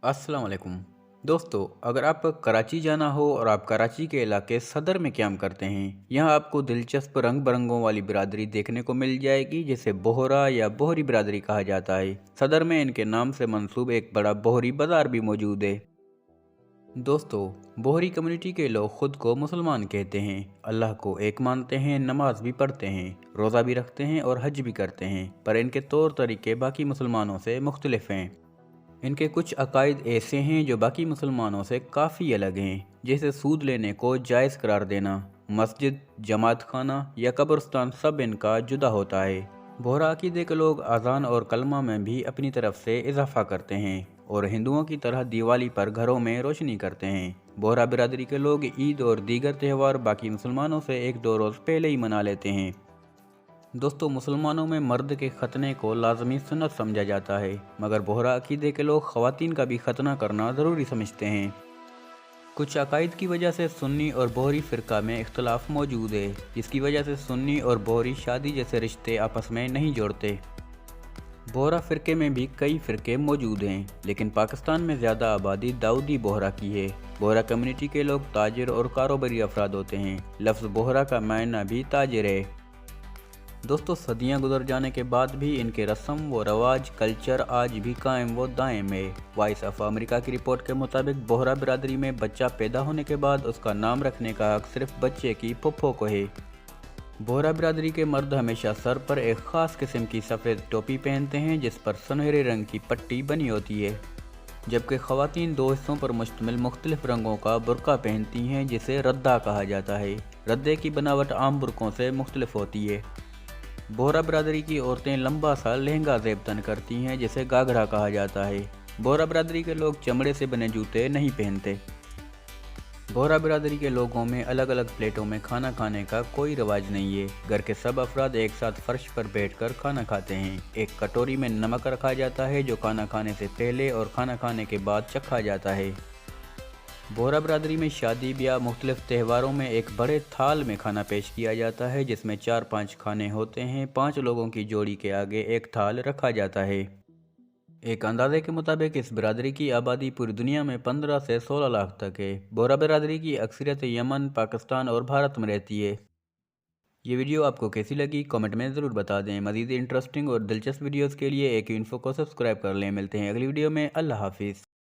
अस्सलाम वालेकुम दोस्तों, अगर आप कराची जाना हो और आप कराची के इलाके सदर में क़याम करते हैं, यहाँ आपको दिलचस्प रंग बिरंगों वाली बिरादरी देखने को मिल जाएगी जिसे बोहरा या बोहरी बिरादरी कहा जाता है। सदर में इनके नाम से मंसूब एक बड़ा बोहरी बाज़ार भी मौजूद है। दोस्तों, बोहरी कम्युनिटी के लोग खुद को मुसलमान कहते हैं, अल्लाह को एक मानते हैं, नमाज भी पढ़ते हैं, रोज़ा भी रखते हैं और हज भी करते हैं, पर इनके तौर तरीके बाकी मुसलमानों से मुख्तलिफ हैं। इनके कुछ अकायद ऐसे हैं जो बाकी मुसलमानों से काफ़ी अलग हैं, जैसे सूद लेने को जायज़ करार देना, मस्जिद, जमात खाना या कब्रिस्तान सब इनका जुदा होता है। बोहरा अकीदे के लोग अज़ान और कलमा में भी अपनी तरफ से इजाफा करते हैं और हिंदुओं की तरह दिवाली पर घरों में रोशनी करते हैं। बोहरा बिरादरी के लोग ईद और दीगर त्यौहार बाकी मुसलमानों से 1-2 रोज़ पहले ही मना लेते हैं। दोस्तों, मुसलमानों में मर्द के खतने को लाजमी सुन्नत समझा जाता है, मगर बोहरा अकीदे के लोग ख़वातीन का भी खतना करना ज़रूरी समझते हैं। कुछ अकायद की वजह से सुन्नी और बोहरी फ़िरका में इख्तलाफ मौजूद है, जिसकी वजह से सुन्नी और बोहरी शादी जैसे रिश्ते आपस में नहीं जोड़ते। बोहरा फ़िरके में भी कई फ़िरके मौजूद हैं, लेकिन पाकिस्तान में ज़्यादा आबादी दाऊदी बोहरा की है। बोहरा कम्युनिटी के लोग ताजिर और कारोबारी अफराद होते हैं। लफ्ज़ बोहरा का मायना भी ताजिर है। दोस्तों, सदियां गुजर जाने के बाद भी इनके रस्म व रवाज कल्चर आज भी कायम व दायम है। वॉइस ऑफ अमेरिका की रिपोर्ट के मुताबिक बोहरा बिरादरी में बच्चा पैदा होने के बाद उसका नाम रखने का हक सिर्फ बच्चे की फुफ्फो को है। बोहरा बिरादरी के मर्द हमेशा सर पर एक ख़ास किस्म की सफ़ेद टोपी पहनते हैं जिस पर सुनहरे रंग की पट्टी बनी होती है, जबकि ख़वातीन 2 हिस्सों पर मुश्तमिल मुख्तलिफ रंगों का बुर्का पहनती हैं जिसे रद्दा कहा जाता है। रद्दे की बनावट आम बुर्कों से मुख्तलिफ होती है। बोहरा बिरादरी की औरतें लंबा सा लहंगा ज़ेब तन करती हैं जिसे गाघरा कहा जाता है। बोहरा बिरादरी के लोग चमड़े से बने जूते नहीं पहनते। बोहरा बिरादरी के लोगों में अलग अलग प्लेटों में खाना खाने का कोई रिवाज नहीं है। घर के सब अफराद एक साथ फर्श पर बैठकर खाना खाते हैं। एक कटोरी में नमक रखा जाता है जो खाना खाने से पहले और खाना खाने के बाद चखा जाता है। बोहरा बिरादरी में शादी ब्याह मुख्तलिफ त्योहारों में एक बड़े थाल में खाना पेश किया जाता है जिसमें 4-5 खाने होते हैं। 5 लोगों की जोड़ी के आगे एक थाल रखा जाता है। एक अंदाजे के मुताबिक इस बिरादरी की आबादी पूरी दुनिया में 15 से 16 लाख तक है। बोहरा बिरादरी की अक्सरियत यमन, पाकिस्तान और भारत में रहती है। ये वीडियो आपको कैसी लगी कमेंट में ज़रूर बता दें। मज़ीद इंटरेस्टिंग और दिलचस्प वीडियोज़ के लिए एक इन्फो को सब्सक्राइब कर लें। मिलते हैं अगली वीडियो में। अल्लाह हाफिज़।